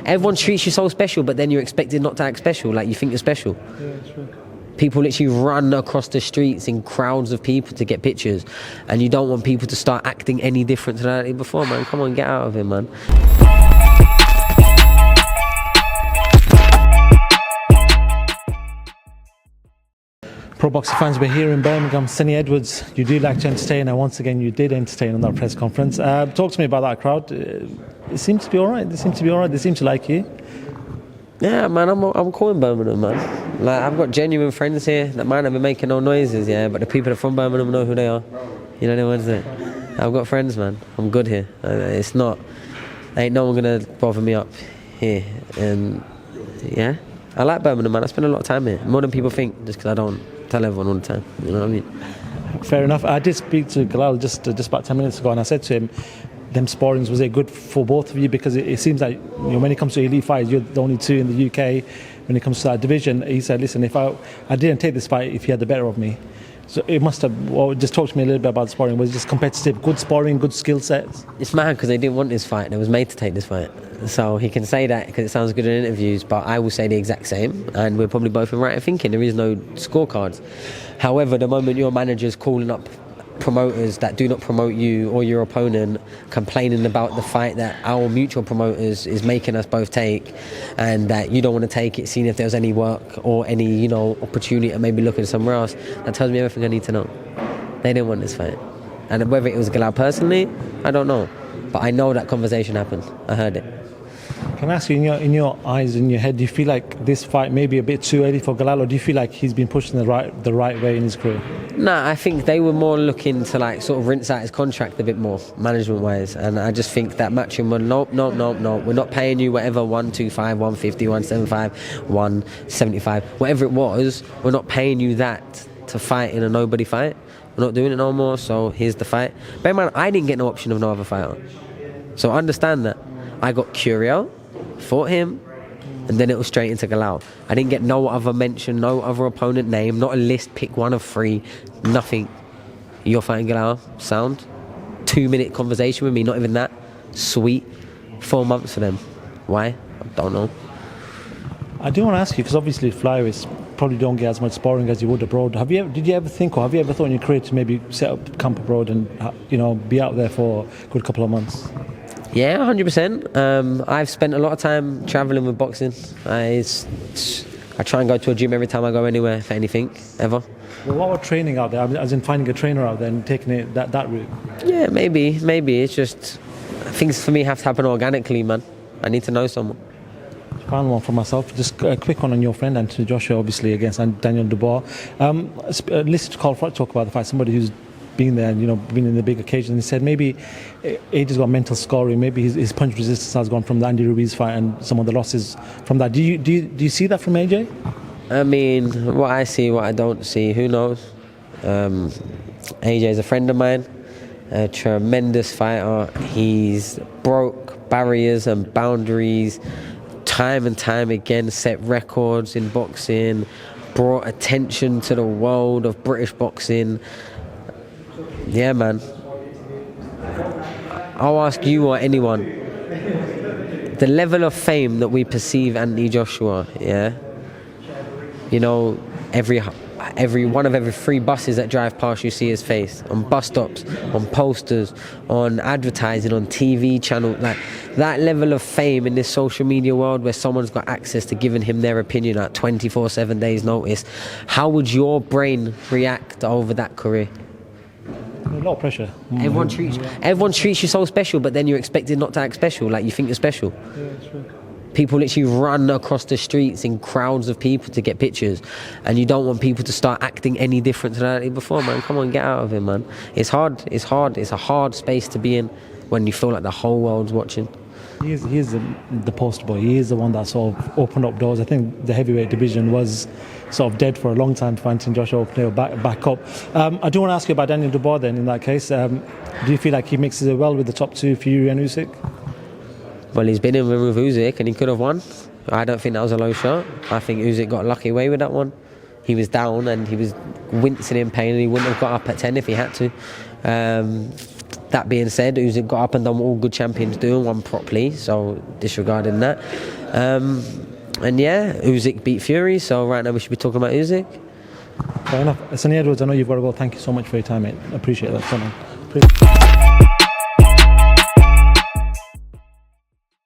everyone treats you so special, but then you're expected not to act special. Like, you think you're special. Yeah, true. People literally run across the streets in crowds of people to get pictures, and you don't want people to start acting any different than they did before, man. Come on, get out of it, man. Pro boxing fans, we're here in Birmingham. Sonny Edwards, you do like to entertain, and once again you did entertain on that press conference. Talk to me about that crowd. It seems to be all right. They seem to like you. Yeah, man, I'm cool in Birmingham, man. Like, I've got genuine friends here that might not be making no noises, yeah, but the people that are from Birmingham know who they are. You know what I'm saying? I've got friends, man. I'm good here. Ain't no one gonna bother me up here. And yeah, I like Birmingham, man. I spend a lot of time here, more than people think, just because I don't tell everyone all the time. You know what I mean? Fair enough. I did speak to Galal just about 10 minutes ago, and I said to him, them sparrings, was it good for both of you? Because it seems like, you know, when it comes to elite fights, you're the only two in the UK. When it comes to that division, he said, listen, if I didn't take this fight if he had the better of me. So it must have, well, just talk to me a little bit about the sparring. Was it just competitive, good sparring, good skill sets? It's mad because they didn't want this fight. They was made to take this fight. So he can say that because it sounds good in interviews, but I will say the exact same, and we're probably both in right in thinking. There is no scorecards. However, the moment your manager's calling up promoters that do not promote you or your opponent, complaining about the fight that our mutual promoters is making us both take, and that you don't want to take it, seeing if there's any work or any, you know, opportunity to maybe looking somewhere else, that tells me everything I need to know. They didn't want this fight, and whether it was Galal personally, I don't know, but I know that conversation happened. I heard it. Can I ask you, in your eyes, in your head, do you feel like this fight may be a bit too early for Galal, or do you feel like he's been pushed in the right way in his career? Nah, I think they were more looking to like sort of rinse out his contract a bit more, management-wise, and I just think that matching were nope, we're not paying you whatever 125, 150, 175, 175, whatever it was, we're not paying you that to fight in a nobody fight. We're not doing it no more, so here's the fight. Bear in mind, I didn't get no option of no other fighter, so understand that. I got Curiel, fought him, and then it was straight into Galal. I didn't get no other mention, no other opponent name, not a list, pick one of three, nothing. You're fighting Galal, sound. 2-minute conversation with me, not even that. Sweet. 4 months for them. Why? I don't know. I do want to ask you, because obviously flyweights probably don't get as much sparring as you would abroad. Did you ever think, or have you ever thought in your career to maybe set up camp abroad and, you know, be out there for a good couple of months? Yeah, 100%. I've spent a lot of time travelling with boxing. I try and go to a gym every time I go anywhere, for anything, ever. Well, what about training out there? As in finding a trainer out there and taking it that route? Yeah, maybe. It's just, things for me have to happen organically, man. I need to know someone. Final one for myself, just a quick one on your friend Anthony Joshua, obviously against Daniel Dubois. Listen to Carl Froch talk about the fight, somebody who's been there and, you know, been in the big occasion. He said maybe AJ's got mental scoring, maybe his punch resistance has gone from the Andy Ruiz fight and some of the losses from that. Do you see that from AJ? I mean, what I see, what I don't see, who knows? AJ's a friend of mine, a tremendous fighter. He's broke barriers and boundaries time and time again, set records in boxing, brought attention to the world of British boxing. Yeah, man. I'll ask you or anyone, the level of fame that we perceive Anthony Joshua, yeah? You know, every one of every 3 buses that drive past, you see his face. On bus stops, on posters, on advertising, on TV channels. Like, that level of fame in this social media world where someone's got access to giving him their opinion at 24/7 days notice. How would your brain react over that career? A lot of pressure. Everyone treats you so special, but then you're expected not to act special. Like, you think you're special. Yeah, that's true. People literally run across the streets in crowds of people to get pictures, and you don't want people to start acting any different than they did before, man. Come on, get out of it, man. It's hard. It's a hard space to be in when you feel like the whole world's watching. He is the poster boy. He is the one that sort of opened up doors. I think the heavyweight division was sort of dead for a long time for Anthony Joshua, opening it back up. I do want to ask you about Daniel Dubois then, in that case. Do you feel like he mixes it well with the top two, Fury and Usyk? Well, he's been in with Usyk and he could have won. I don't think that was a low shot. I think Usyk got a lucky way with that one. He was down and he was wincing in pain, and he wouldn't have got up at 10 if he had to. That being said, Usyk got up and done what all good champions do and won properly, so disregarding that. And yeah, Usyk beat Fury, so right now we should be talking about Usyk. Fair enough. Sunny Edwards, I know you've got to go. Thank you so much for your time, mate. I appreciate that.